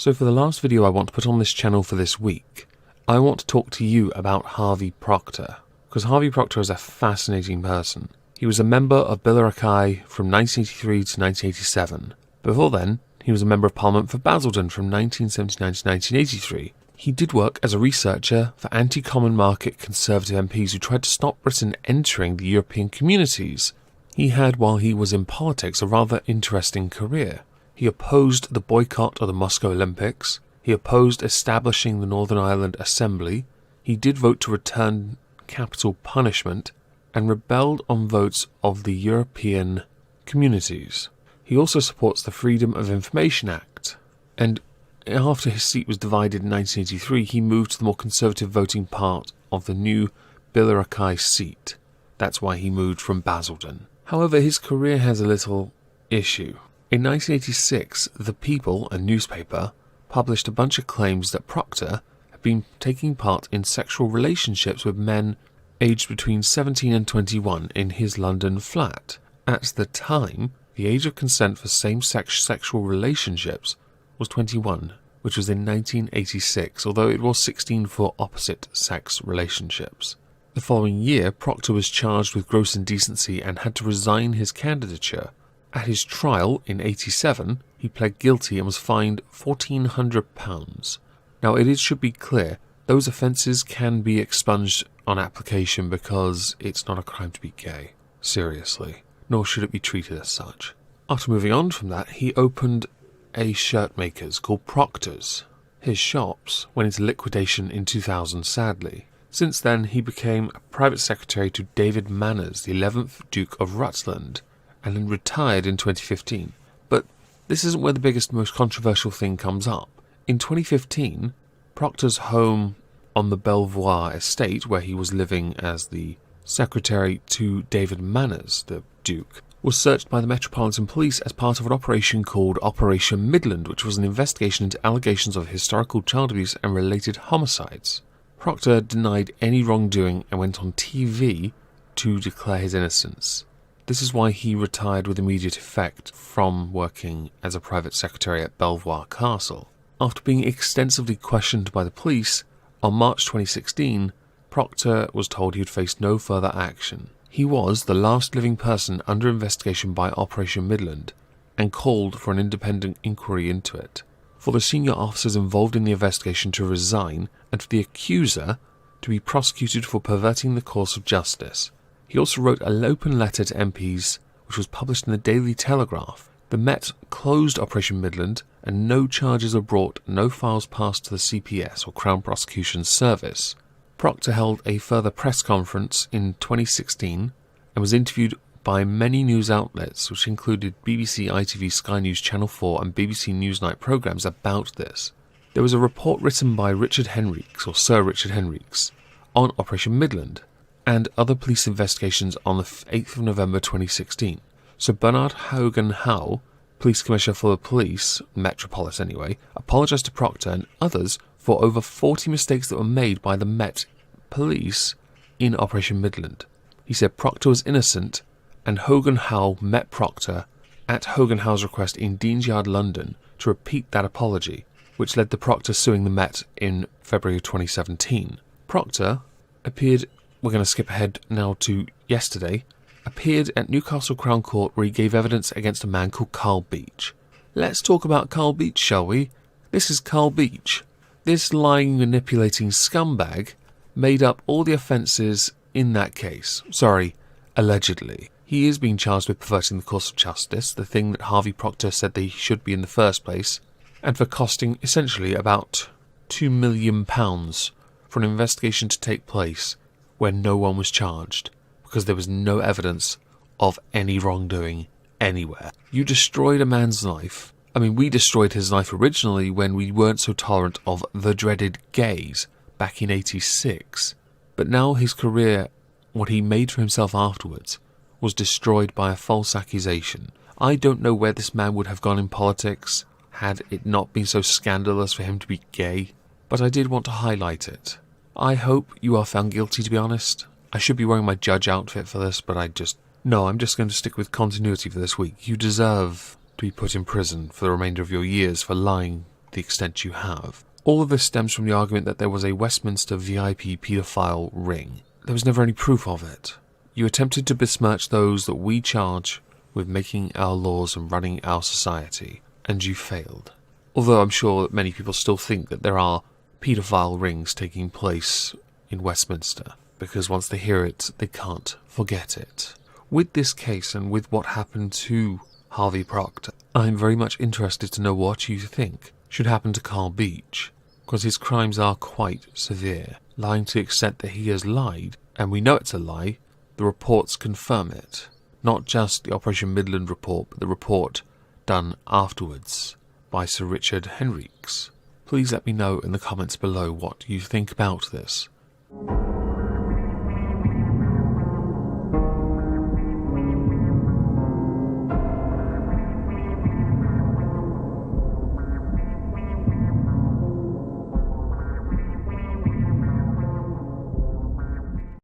So for the last video I want to put on this channel for this week, I want to talk to you about Harvey Proctor, because Harvey Proctor is a fascinating person. He was a member of Billericay from 1983 to 1987. Before then, he was a Member of Parliament for Basildon from 1979 to 1983. He did work as a researcher for anti-common market Conservative MPs who tried to stop Britain entering the European communities. He had, while he was in politics, a rather interesting career. He opposed the boycott of the Moscow Olympics. He opposed establishing the Northern Ireland Assembly. He did vote to return capital punishment and rebelled on votes of the European communities. He also supports the Freedom of Information Act. And after his seat was divided in 1983, he moved to the more conservative voting part of the new Billericay seat. That's why he moved from Basildon. However, his career has a little issue. In 1986, The People, a newspaper, published a bunch of claims that Proctor had been taking part in sexual relationships with men aged between 17 and 21 in his London flat. At the time, the age of consent for same-sex sexual relationships was 21, which was in 1986, although it was 16 for opposite-sex relationships. The following year, Proctor was charged with gross indecency and had to resign his candidature. At his trial in 1987, he pled guilty and was fined £1,400. Now, it should be clear, those offences can be expunged on application because it's not a crime to be gay. Seriously. Nor should it be treated as such. After moving on from that, he opened a shirt maker's called Proctor's. His shops went into liquidation in 2000, sadly. Since then, he became a private secretary to David Manners, the 11th Duke of Rutland, and then retired in 2015. But this isn't where the biggest, most controversial thing comes up. In 2015, Proctor's home on the Belvoir estate, where he was living as the secretary to David Manners, the Duke, was searched by the Metropolitan Police as part of an operation called Operation Midland, which was an investigation into allegations of historical child abuse and related homicides. Proctor denied any wrongdoing and went on TV to declare his innocence. This is why he retired with immediate effect from working as a private secretary at Belvoir Castle. After being extensively questioned by the police, on March 2016, Proctor was told he would face no further action. He was the last living person under investigation by Operation Midland and called for an independent inquiry into it, for the senior officers involved in the investigation to resign and for the accuser to be prosecuted for perverting the course of justice. He also wrote an open letter to MPs, which was published in the Daily Telegraph. The Met closed Operation Midland, and no charges were brought, no files passed to the CPS or Crown Prosecution Service. Proctor held a further press conference in 2016 and was interviewed by many news outlets, which included BBC, ITV, Sky News, Channel 4 and BBC Newsnight programmes about this. There was a report written by Richard Henriques, or Sir Richard Henriques, on Operation Midland, and other police investigations on the 8th of November 2016. Sir Bernard Hogan Howe, Police Commissioner for the Police, Metropolis anyway, apologised to Proctor and others for over 40 mistakes that were made by the Met Police in Operation Midland. He said Proctor was innocent, and Hogan Howe met Proctor at Hogan Howe's request in Dean's Yard, London, to repeat that apology, which led to Proctor suing the Met in February of 2017. Proctor appeared, we're going to skip ahead now to yesterday, appeared at Newcastle Crown Court where he gave evidence against a man called Carl Beach. Let's talk about Carl Beach, shall we? This is Carl Beach. This lying, manipulating scumbag made up all the offences in that case. Sorry, allegedly. He is being charged with perverting the course of justice, the thing that Harvey Proctor said that he should be in the first place, and for costing essentially about £2 million for an investigation to take place where no one was charged, because there was no evidence of any wrongdoing anywhere. You destroyed a man's life. I mean, we destroyed his life originally when we weren't so tolerant of the dreaded gays back in 86. But now his career, what he made for himself afterwards, was destroyed by a false accusation. I don't know where this man would have gone in politics had it not been so scandalous for him to be gay, but I did want to highlight it. I hope you are found guilty, to be honest. I should be wearing my judge outfit for this, but I'm just going to stick with continuity for this week. You deserve to be put in prison for the remainder of your years for lying the extent you have. All of this stems from the argument that there was a Westminster VIP paedophile ring. There was never any proof of it. You attempted to besmirch those that we charge with making our laws and running our society, and you failed. Although I'm sure that many people still think that there are paedophile rings taking place in Westminster, because once they hear it, they can't forget it. With this case and with what happened to Harvey Proctor, I'm very much interested to know what you think should happen to Carl Beech, because his crimes are quite severe. Lying to the extent that he has lied, and we know it's a lie, the reports confirm it. Not just the Operation Midland report, but the report done afterwards by Sir Richard Henriques. Please let me know in the comments below what you think about this.